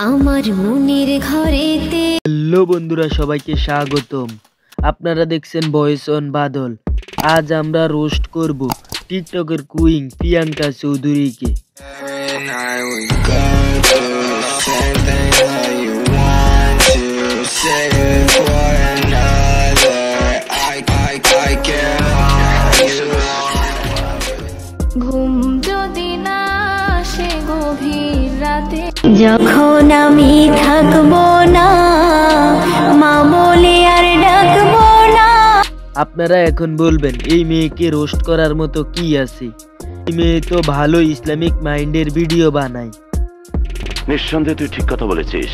আমার মনের ঘরেতে। হ্যালো বন্ধুরা, সবাইকে স্বাগতম। আপনারা দেখছেন ভয়েস অন বাদল। আজ আমরা রোস্ট করব টিকটকের কুইন প্রিয়াঙ্কা চৌধুরীকে। ঘুম যদি না আসে গভীর রাতে, যখন আমি থাকবো না, মা বলে আর ডাকবো না। আপনারা এখন বলবেন এই মেয়েকে রোস্ট করার মতো কি আছে? এই মেয়ে তো ভালো ইসলামিক মাইন্ডের ভিডিও বানায়। নিঃসন্দেহে তুই ঠিক কথা বলেছিস।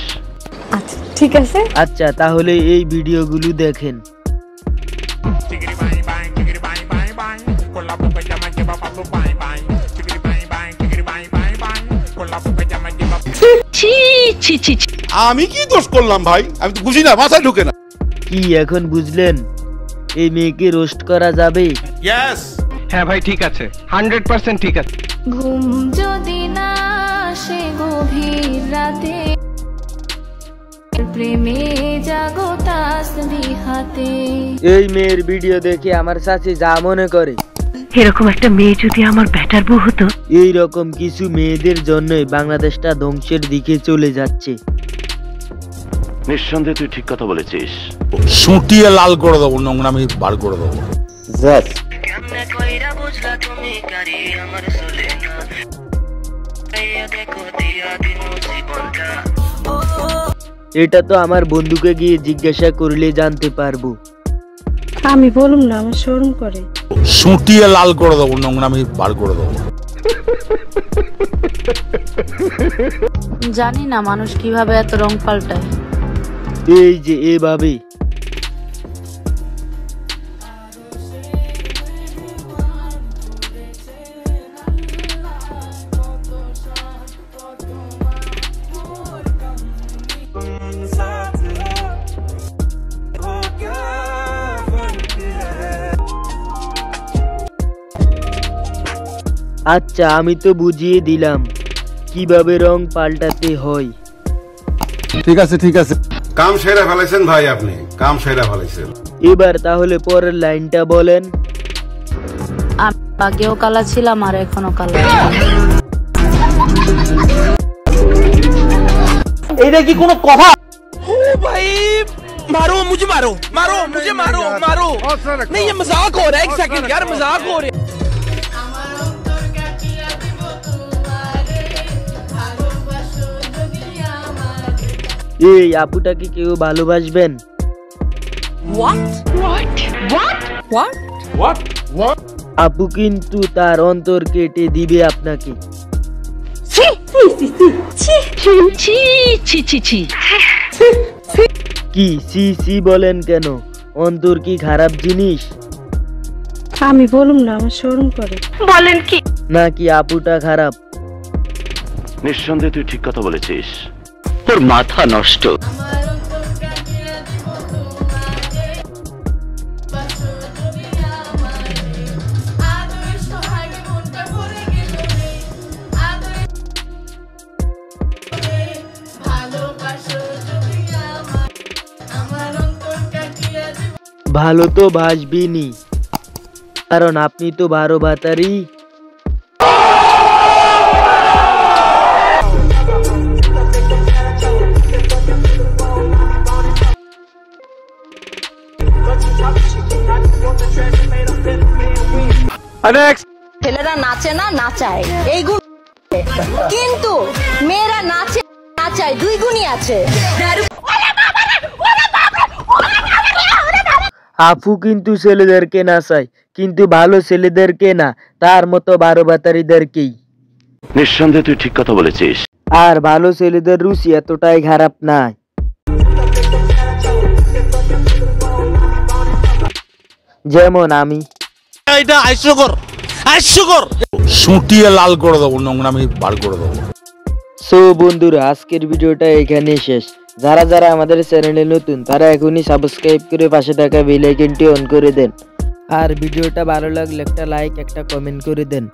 আচ্ছা ঠিক আছে। আচ্ছা তাহলে এই ভিডিওগুলো দেখেন। আমি কি দোষ করলাম ভাই? আমি তো বুঝি না, মাথায় ঢুকে না। কি এখন বুঝলেন এই মেয়েকে রোস্ট করা যাবে? হ্যাঁ ভাই ঠিক আছে, 100% ঠিক আছে। ঘুম যদি না আসে গভীর রাতে, প্রেমে জাগো তাসবিহ হাতে। এই মেয়ের ভিডিও দেখে আমার চাচি যা মনে করে, এরকম একটা মেয়ে যদি আমার ব্যাটার বউ হতো। এই রকম কিছু মেয়েদের জন্যই বাংলাদেশটা ধ্বংসের দিকে চলে যাচ্ছে। নিঃসন্দেহে তুই ঠিক কথা বলেছিস। সুটিয়ে লাল করে দেবো, নোংরামি বার করে দেবো। এটা তো আমার বন্ধুকে গিয়ে জিজ্ঞাসা করলে জানতে পারবো। আমি বলুম না, আমার শরম করে। সুটিয়ে লাল করে দেবো, নোংরামি বার করে দেবো। জানি না মানুষ কিভাবে এত রং পাল্টায়। এই যে এভাবে। আচ্ছা আমি তো বুঝিয়ে দিলাম কিভাবে রং পাল্টাতে হয়। ঠিক আছে ঠিক আছে, কাম সেরা ফেলেছেন ভাই, আপনি কাম সেরা ফেলেছেন। এবার তাহলে পরের লাইনটা বলেন। আমি আগেও কালা ছিলাম আর এখনো কালা। এটা কি কোনো কথা? भाई मारो मुझे, मारो मारो मुझे, मारो मारो। नहीं ये मजाक हो रहा है, एक सेकंड यार, मजाक हो रहा है। এই আপুটাকে কেউ ভালোবাসবেন? আপু কিন্তু তার অন্তর কেটে দিবে আপনাকে। কি সি সি বলেন কেন? অন্তর কি খারাপ জিনিস? আমি বলুম না, আমার শরম করে। বলেন কি? নাকি আপুটা খারাপ? নিঃসন্দেহে তুই ঠিক কথা বলেছিস। তোর মাথা নষ্ট। ভালো তো বাসবিনি, কারণ আপনি তো 12 ভাতারি। ছেলেরা নাচে না নাচায় এইগুলো, কিন্তু মেয়েরা নাচে নাচায় দুই গুণই আছে। আপু কিন্তু ছেলেদেরকে নাচায়, কিন্তু ভালো ছেলেদেরকে না, তার মতো 12 ভাতারিদেরকেই। নিঃসন্দেহে তুই ঠিক কথা বলেছিস। আর ভালো ছেলেদের রুচি এতটাই খারাপ না। যেমন আমি। এটা হাস্যকর, হাস্যকর। সুটিয়ে লাল করে দেবো, নোংরামি বার করে দেবো। সো বন্ধুরা, আজকের ভিডিওটা এখানে শেষ। যারা যারা আমাদের চ্যানেলে নতুন তারা এখনই সাবস্ক্রাইব করে পাশে থাকা বেল আইকনটি অন করে দেন। আর ভিডিওটা ভালো লাগলে একটা লাইক, একটা কমেন্ট করে দেন।